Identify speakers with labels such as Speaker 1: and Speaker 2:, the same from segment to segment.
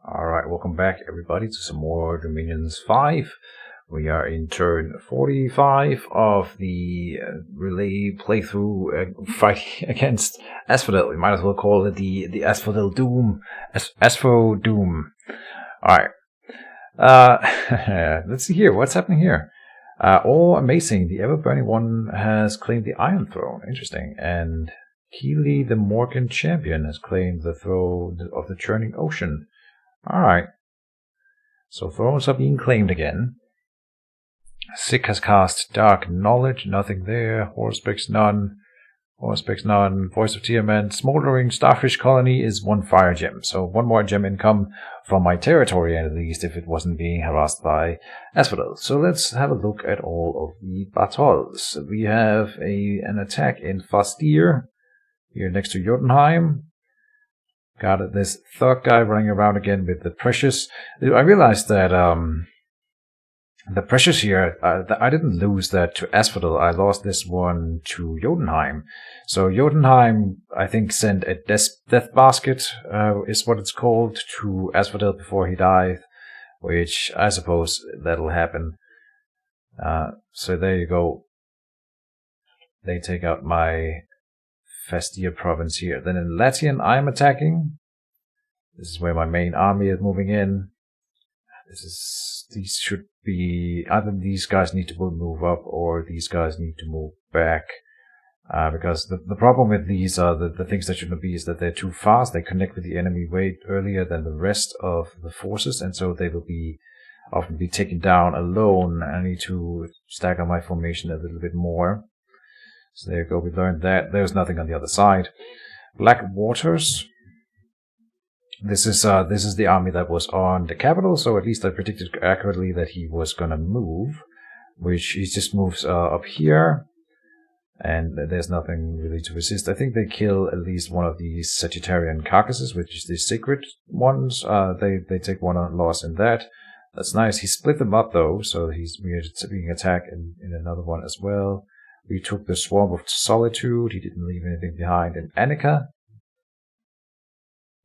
Speaker 1: Alright, welcome back everybody to some more Dominions 5. We are in turn 45 of the relay playthrough fight against Asphodel. We might as well call it the Asphodel Doom. Aspho Doom. Alright. Let's see here. What's happening here? Oh, amazing. The ever-burning one has claimed the Iron Throne. Interesting. And Keely, the Morgan champion, has claimed the throne of the Churning Ocean. Alright. So thrones are being claimed again. Sick has cast Dark Knowledge, nothing there. Horsebeck's none. Horsebeck's none. Voice of Tiamat. Smoldering Starfish Colony is one fire gem. So one more gem income from my territory, at least, if it wasn't being harassed by Asphodel. So let's have a look at all of the battles. We have an attack in Fastir, here next to Jotunheim. Got this third guy running around again with the Precious. I realized that the Precious here, I didn't lose that to Asphodel. I lost this one to Jotunheim. So Jotunheim, I think, sent a death basket, is what it's called, to Asphodel before he died, which I suppose that'll happen. So there you go. They take out my Fastir province here. Then in Latian, I'm attacking. This is where my main army is moving in. These should be, either these guys need to move up or these guys need to move back. Because the problem with these are the things that shouldn't be is that they're too fast. They connect with the enemy way earlier than the rest of the forces, and so they will often be taken down alone. I need to stagger my formation a little bit more. So there you go, we learned that. There's nothing on the other side. Black Waters. This is the army that was on the capital, so at least I predicted accurately that he was gonna move, which he just moves up here, and there's nothing really to resist. I think they kill at least one of these Sagittarian carcasses, which is the secret ones. They take one loss in that. That's nice. He split them up though, so we are being attacked in another one as well. We took the Swarm of Solitude. He didn't leave anything behind in Annika.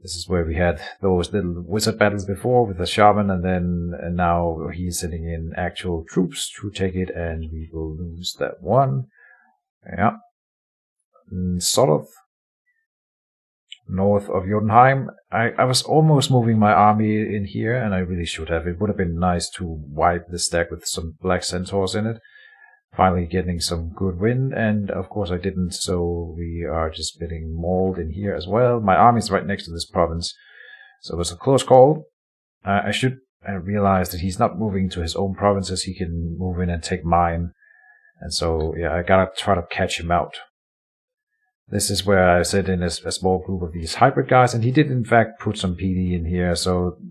Speaker 1: This is where we had those little wizard battles before with the shaman, and now he's sending in actual troops to take it, and we will lose that one. Yeah. Soloth, north of Jotunheim. I was almost moving my army in here, and I really should have. It would have been nice to wipe the stack with some black centaurs in it. Finally getting some good wind, and of course I didn't, so we are just getting mauled in here as well. My army's right next to this province, so it was a close call. I should realize that he's not moving to his own provinces. He can move in and take mine, and so yeah, I gotta try to catch him out. This is where I sent in a small group of these hybrid guys, and he did in fact put some PD in here,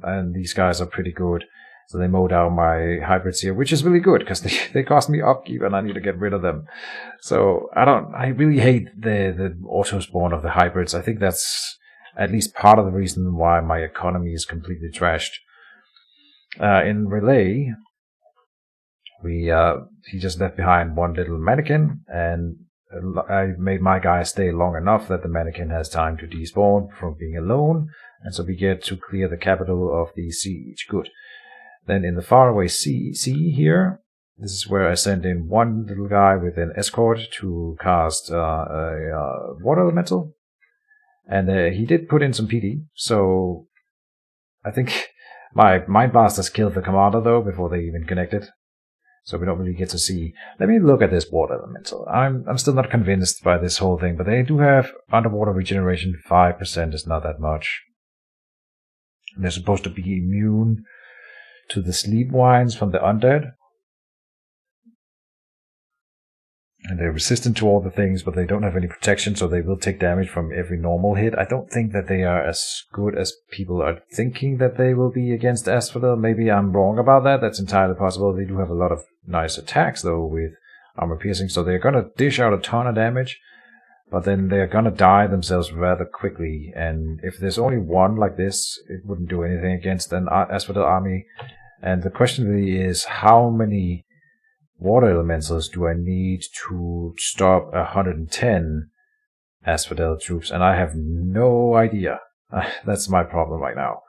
Speaker 1: and these guys are pretty good. So they mow down my hybrids here, which is really good because they cost me upkeep and I need to get rid of them. So I really hate the auto spawn of the hybrids. I think that's at least part of the reason why my economy is completely trashed. In Relay, he just left behind one little mannequin, and I made my guy stay long enough that the mannequin has time to despawn from being alone, and so we get to clear the capital of the siege. Good. Then in the faraway sea here, this is where I send in one little guy with an escort to cast a water elemental. And he did put in some PD, so I think my Mind Blasters killed the commander though before they even connected. So we don't really get to see. Let me look at this water elemental. I'm still not convinced by this whole thing, but they do have underwater regeneration. 5% is not that much. And they're supposed to be immune to the sleep wines from the undead. And they're resistant to all the things, but they don't have any protection, so they will take damage from every normal hit. I don't think that they are as good as people are thinking that they will be against Asphodel. Maybe I'm wrong about that. That's entirely possible. They do have a lot of nice attacks, though, with armor piercing, so they're going to dish out a ton of damage, but then they're going to die themselves rather quickly. And if there's only one like this, it wouldn't do anything against an Asphodel army. And the question really is, how many water elementals do I need to stop 110 Asphodel troops? And I have no idea. That's my problem right now.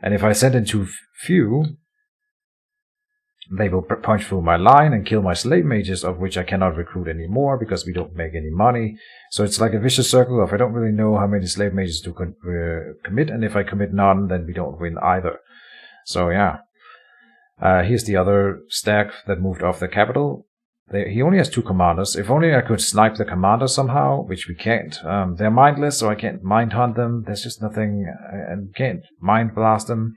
Speaker 1: And if I send in too few, they will punch through my line and kill my slave mages, of which I cannot recruit anymore because we don't make any money. So it's like a vicious circle of I don't really know how many slave mages to commit, and if I commit none, then we don't win either. So yeah. Here's the other stack that moved off the capital. He only has 2 commanders. If only I could snipe the commander somehow, which we can't. They're mindless, so I can't mind hunt them. There's just nothing, and can't mind blast them.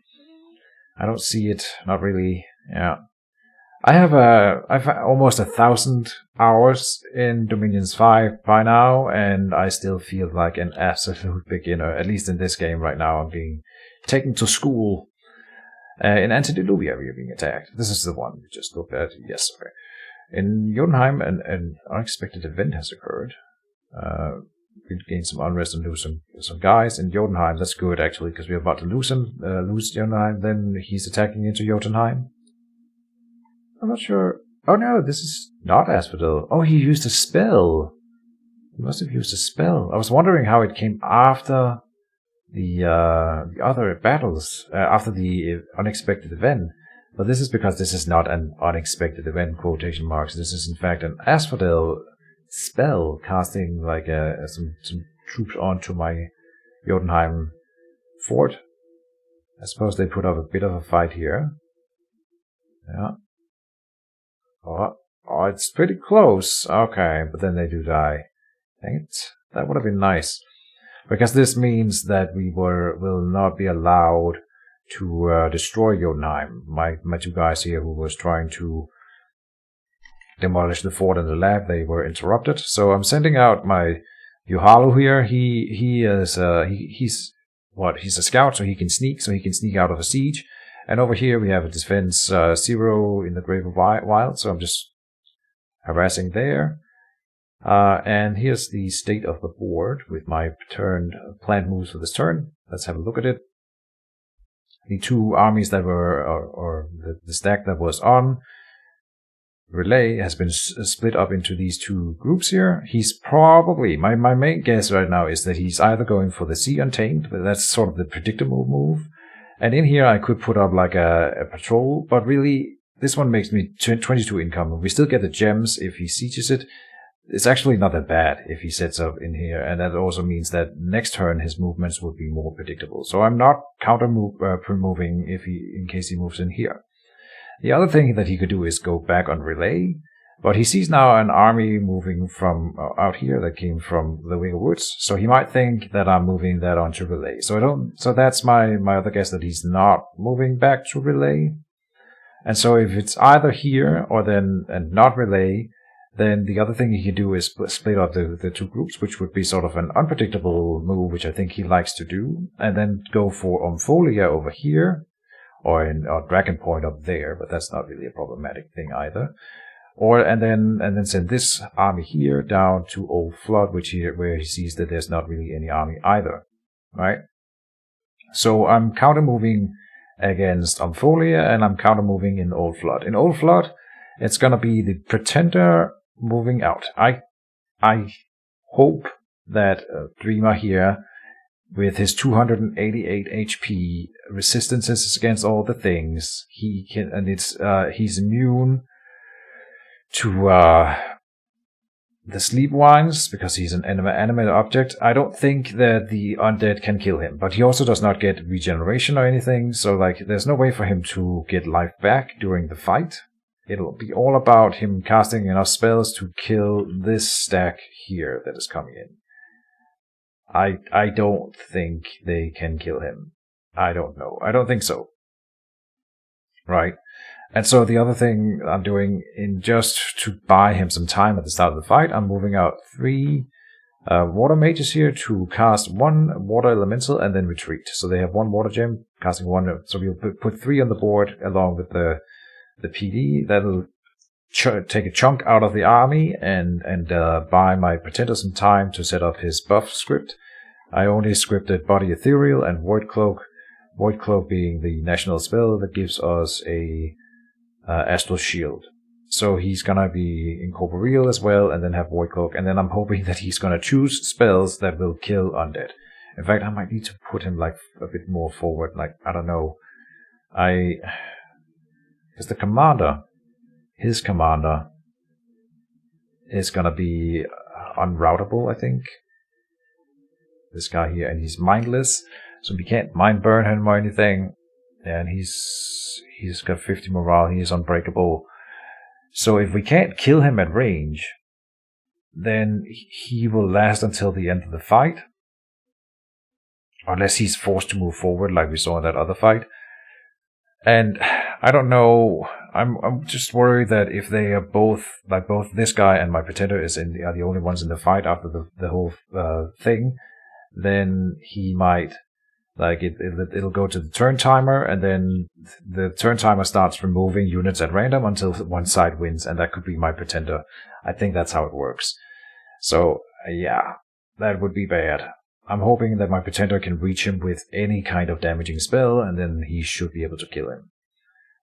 Speaker 1: I don't see it, not really. Yeah. I've almost 1,000 hours in Dominions 5 by now, and I still feel like an absolute beginner, at least in this game right now. I'm being taken to school. In Antediluvian, we are being attacked. This is the one we just looked at yesterday. In Jotunheim, an unexpected event has occurred. We gained some unrest and lose some guys. In Jotunheim, that's good actually, because we're about to lose Jotunheim. Then he's attacking into Jotunheim. I'm not sure. Oh no, this is not Asphodel. Oh, he used a spell. He must have used a spell. I was wondering how it came after the other battles, after the unexpected event. But this is because this is not an unexpected event, quotation marks. This is in fact an Asphodel spell casting like some troops onto my Jotunheim fort. I suppose they put up a bit of a fight here. Yeah. Oh, it's pretty close. Okay, but then they do die. Dang it. That would have been nice. Because this means that we will not be allowed to destroy Jotunheim. My 2 guys here who was trying to demolish the fort and the lab, they were interrupted. So I'm sending out my Juhalu here. He's a scout, so he can sneak out of a siege. And over here we have a defense 0 in the Grave of Wild, so I'm just harassing there. And here's the state of the board with my planned moves for this turn. Let's have a look at it. The 2 armies that were, or the stack that was on relay has been split up into these 2 groups here. He's probably, my main guess right now is that he's either going for the Sea Untamed, but that's sort of the predictable move. And in here I could put up like a patrol, but really this one makes me 22 income. We still get the gems if he sieges it. It's actually not that bad if he sets up in here, and that also means that next turn his movements will be more predictable. So I'm not moving in case he moves in here. The other thing that he could do is go back on relay, but he sees now an army moving from out here that came from the Wiggle Woods, so he might think that I'm moving that onto relay. So that's my other guess, that he's not moving back to relay. And so if it's either here or and not relay, then the other thing he can do is split up the 2 groups, which would be sort of an unpredictable move, which I think he likes to do, and then go for Omphalia over here, or Dragon Point up there, but that's not really a problematic thing either. And then send this army here down to Old Flood, where he sees that there's not really any army either, right? So I'm counter-moving against Omphalia, and I'm counter-moving in Old Flood. In Old Flood, it's gonna be the Pretender moving out. I hope that Dreamer here, with his 288 HP, resistances against all the things, he can, and he's immune to the sleep wines because he's an animated object. I don't think that the undead can kill him, but he also does not get regeneration or anything, so like there's no way for him to get life back during the fight. It'll be all about him casting enough spells to kill this stack here that is coming in. I don't think they can kill him. I don't know. I don't think so. Right? And so the other thing I'm doing, in just to buy him some time at the start of the fight, I'm moving out 3 water mages here to cast 1 water elemental and then retreat. So they have 1 water gem, casting 1. So we'll put 3 on the board along with the PD. That'll take a chunk out of the army and buy my Pretender some time to set up his buff script. I only scripted Body Ethereal and Void Cloak. Void Cloak being the national spell that gives us a Astral Shield. So he's gonna be Incorporeal as well, and then have Void Cloak, and then I'm hoping that he's gonna choose spells that will kill undead. In fact, I might need to put him like a bit more forward. Like, I don't know. Because the commander, his commander, is gonna be unroutable, I think. This guy here, and he's mindless, so we can't mind burn him or anything. And he's got 50 morale. He is unbreakable. So if we can't kill him at range, then he will last until the end of the fight. Unless he's forced to move forward like we saw in that other fight. And I don't know, I'm just worried that if they are both, like both this guy and my pretender are the only ones in the fight after the whole thing, then he might, like it'll go to the turn timer, and then the turn timer starts removing units at random until one side wins, and that could be my pretender. I think that's how it works. So yeah, that would be bad. I'm hoping that my pretender can reach him with any kind of damaging spell, and then he should be able to kill him.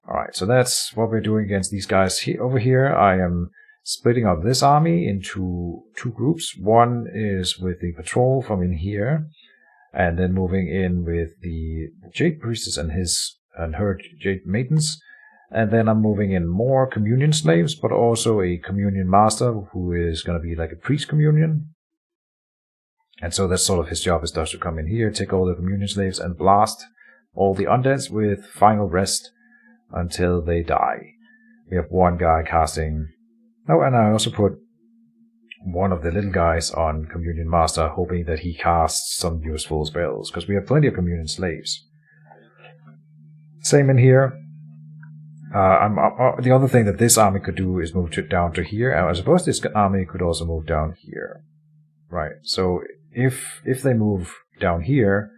Speaker 1: Alright, so that's what we're doing against these guys over here. I am splitting up this army into two groups. One is with the patrol from in here, and then moving in with the Jade Priestess and her Jade Maidens. And then I'm moving in more communion slaves, but also a communion master who is going to be like a priest communion. And so that's sort of his job, is to come in here, take all the communion slaves, and blast all the undeads with final rest until they die. We have one guy casting... Oh, and I also put one of the little guys on communion master, hoping that he casts some useful spells, because we have plenty of communion slaves. Same in here. The other thing that this army could do is move down to here. I suppose this army could also move down here. Right, so if they move down here,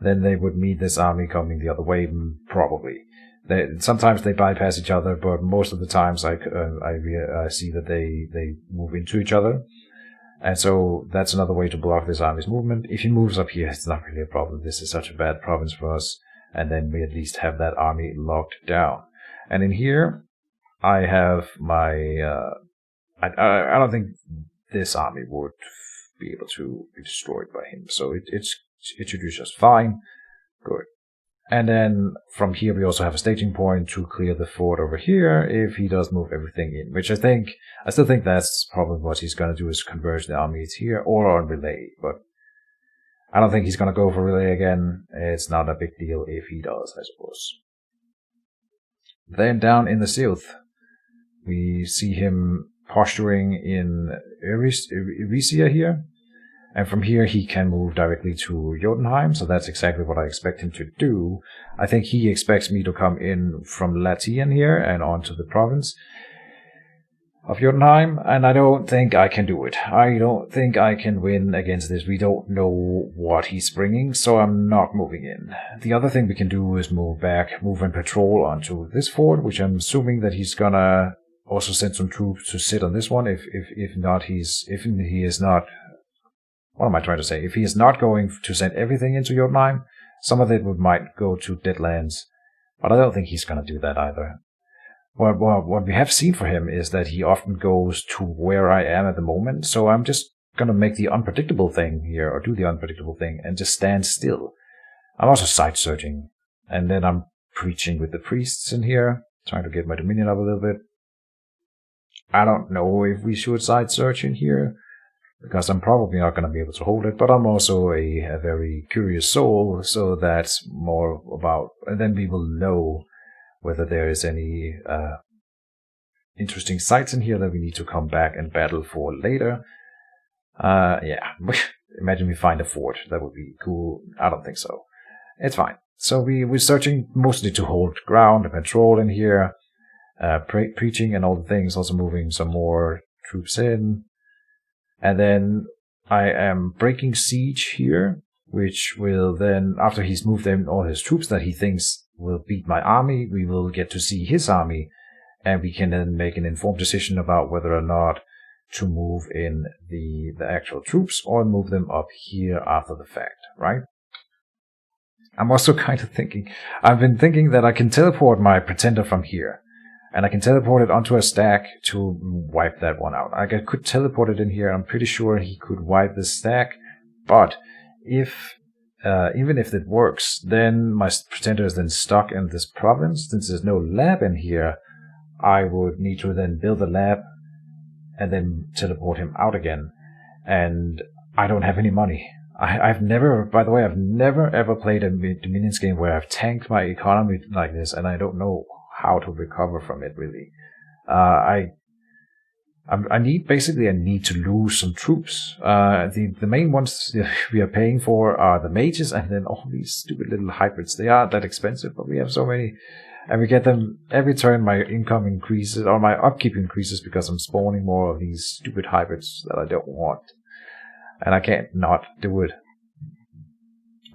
Speaker 1: then they would meet this army coming the other way, probably. Sometimes they bypass each other, but most of the times I see that they move into each other. And so that's another way to block this army's movement. If he moves up here, it's not really a problem. This is such a bad province for us. And then we at least have that army locked down. And in here, I have my... I don't think this army would be able to be destroyed by him. So it should do just fine. Good. And then from here we also have a staging point to clear the fort over here if he does move everything in, which I still think that's probably what he's going to do, is converge the armies here or on relay, but I don't think he's going to go for relay again. It's not a big deal if he does, I suppose. Then down in the south, we see him posturing in Erisia here. And from here he can move directly to Jotunheim, so that's exactly what I expect him to do. I think he expects me to come in from Latian here and onto the province of Jotunheim, and I don't think I can do it. I don't think I can win against this. We don't know what he's bringing, so I'm not moving in. The other thing we can do is move and patrol onto this fort, which I'm assuming that he's gonna also send some troops to sit on this one. If he is not... What am I trying to say? If he is not going to send everything into Jotunheim, some of it might go to Deadlands. But I don't think he's going to do that either. What we have seen for him is that he often goes to where I am at the moment, so I'm just going to make the unpredictable thing here, or do the unpredictable thing, and just stand still. I'm also site-searching, and then I'm preaching with the priests in here, trying to get my dominion up a little bit. I don't know if we should site-search in here, because I'm probably not going to be able to hold it, but I'm also a very curious soul, so that's more about... And then we will know whether there is any interesting sites in here that we need to come back and battle for later. Yeah, imagine we find a fort. That would be cool. I don't think so. It's fine. So we're searching mostly to hold ground and patrol in here, preaching and all the things, also moving some more troops in. And then I am breaking siege here, which will then, after he's moved in all his troops that he thinks will beat my army, we will get to see his army, and we can then make an informed decision about whether or not to move in the actual troops or move them up here after the fact, right? I'm also kind of thinking, I've been thinking that I can teleport my pretender from here. And I can teleport it onto a stack to wipe that one out. I could teleport it in here. I'm pretty sure he could wipe this stack. But if even if it works, then my pretender is then stuck in this province. Since there's no lab in here, I would need to then build a lab and then teleport him out again. And I don't have any money. I've never, by the way, I've never ever played a Dominions game where I've tanked my economy like this, and I don't know how to recover from it, really. I need to lose some troops. The main ones we are paying for are the mages, and then all these stupid little hybrids. They aren't that expensive, but we have so many, and we get them every turn. My income increases, or my upkeep increases, because I'm spawning more of these stupid hybrids that I don't want, and I can't not do it.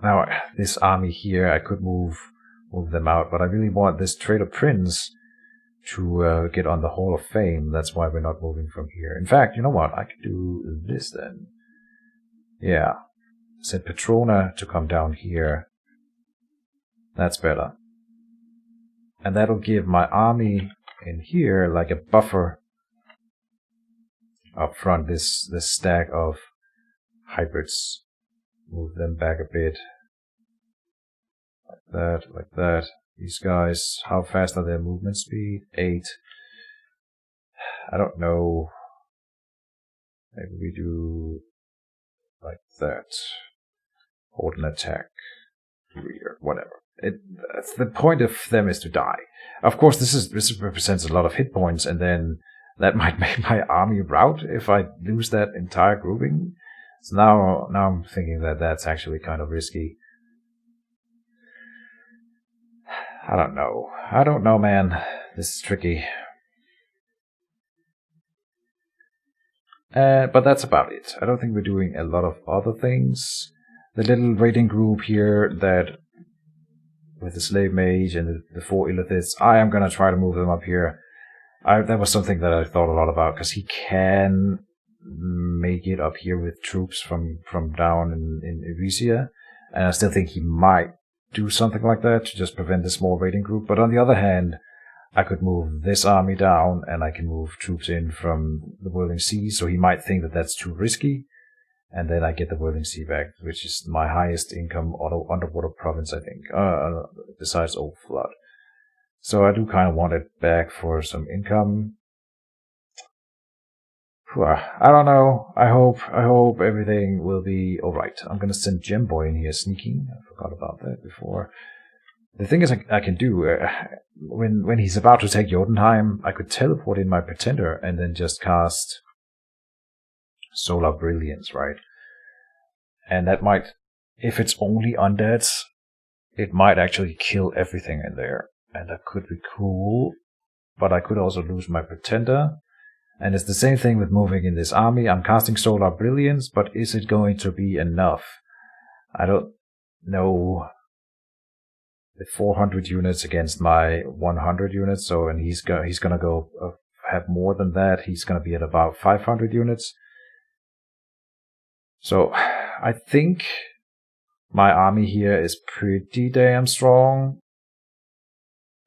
Speaker 1: Now, this army here, I could move them out, but I really want this Trader Prince to get on the Hall of Fame. That's why we're not moving from here. In fact, you know what? I could do this then. Yeah. Send Petrona to come down here. That's better. And that'll give my army in here like a buffer up front. This stack of hybrids. Move them back a bit. Like that, like that. These guys, how fast are their movement speed? 8. I don't know. Maybe we do like that. Hold an attack. Rear, whatever. The point of them is to die. Of course, this represents a lot of hit points, and then that might make my army rout if I lose that entire grouping. So now I'm thinking that that's actually kind of risky. I don't know, man. This is tricky. But that's about it. I don't think we're doing a lot of other things. The little raiding group here that with the slave mage and the 4 illithids, I am gonna try to move them up here. That was something that I thought a lot about, because he can make it up here with troops from down in Evisia, and I still think he might do something like that to just prevent the small raiding group. But on the other hand, I could move this army down, and I can move troops in from the Whirling Sea, so he might think that that's too risky, and then I get the Whirling Sea back, which is my highest income underwater province, I think, besides Old Flood. So I do kind of want it back for some income. I don't know. I hope everything will be alright. I'm gonna send Gemboy in here sneaking. I forgot about that before. The thing is, I can do, when he's about to take Jotunheim, I could teleport in my Pretender and then just cast Solar Brilliance, right? And that might, if it's only undeads, it might actually kill everything in there. And that could be cool. But I could also lose my Pretender. And it's the same thing with moving in this army. I'm casting Solar Brilliance, but is it going to be enough? I don't know. With 400 units against my 100 units, so, and he's gonna go have more than that. He's gonna be at about 500 units. So I think my army here is pretty damn strong,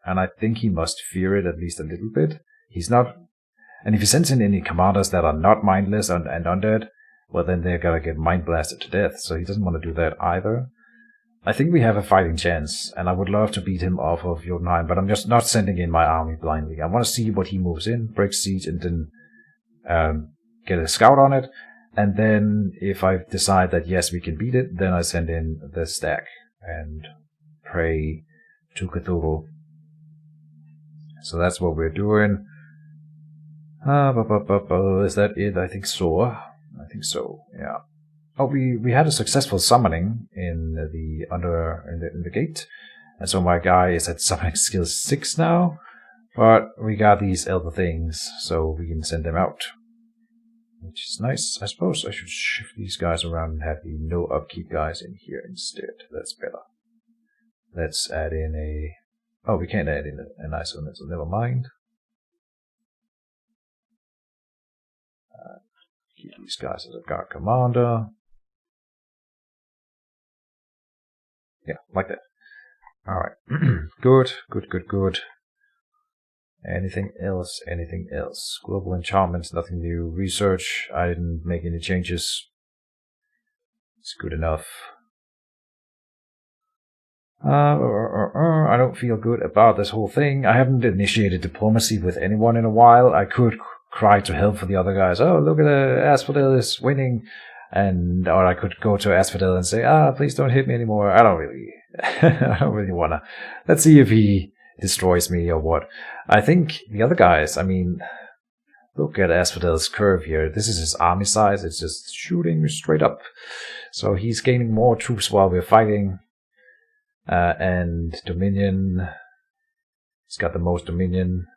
Speaker 1: and I think he must fear it at least a little bit. He's not. And if he sends in any commanders that are not mindless and undead, well, then they're gonna get mind blasted to death, so he doesn't want to do that either. I think we have a fighting chance, and I would love to beat him off of Jotunheim, but I'm just not sending in my army blindly. I want to see what he moves in, break siege, and then get a scout on it, and then if I decide that yes, we can beat it, then I send in the stack and pray to Cthulhu. So that's what we're doing. Is that it? I think so. Yeah. Oh, we had a successful summoning in the gate, and so my guy is at summoning skill 6 now. But we got these elder things, so we can send them out, which is nice. I suppose I should shift these guys around and have the no upkeep guys in here instead. That's better. Let's add in a. Oh, we can't add in an isomet, so never mind. Keep these guys as a guard commander. Yeah, like that. Alright. Good. Anything else? Global enchantments, nothing new. Research, I didn't make any changes. It's good enough. I don't feel good about this whole thing. I haven't initiated diplomacy with anyone in a while. I could cry to help for the other guys. Oh, look at Asphodel is winning. Or I could go to Asphodel and say, please don't hit me anymore. I don't really wanna. Let's see if he destroys me or what. I think the other guys, look at Asphodel's curve here. This is his army size. It's just shooting straight up. So he's gaining more troops while we're fighting. And Dominion. He's got the most Dominion.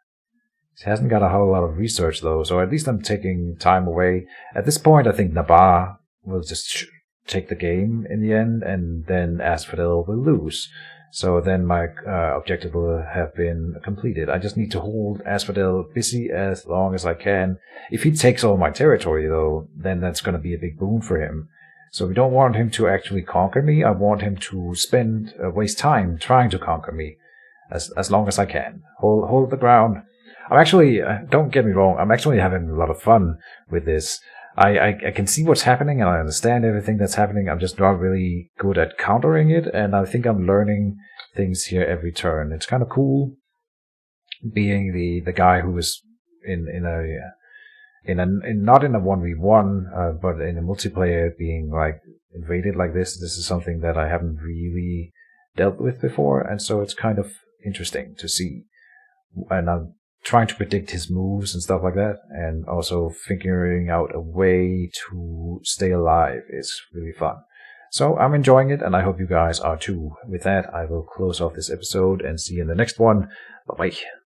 Speaker 1: He hasn't got a whole lot of research though, so at least I'm taking time away. At this point, I think Nabar will just take the game in the end, and then Asphodel will lose. So then my objective will have been completed. I just need to hold Asphodel busy as long as I can. If he takes all my territory though, then that's going to be a big boon for him. So we don't want him to actually conquer me. I want him to waste time trying to conquer me as long as I can. Hold the ground. I'm actually, don't get me wrong, I'm actually having a lot of fun with this. I can see what's happening and I understand everything that's happening. I'm just not really good at countering it, and I think I'm learning things here every turn. It's kind of cool being the guy who is not in a 1v1, but in a multiplayer, being like invaded like this. This is something that I haven't really dealt with before, and so it's kind of interesting to see. And I'm trying to predict his moves and stuff like that, and also figuring out a way to stay alive is really fun. So I'm enjoying it, and I hope you guys are too. With that, I will close off this episode and see you in the next one. Bye-bye.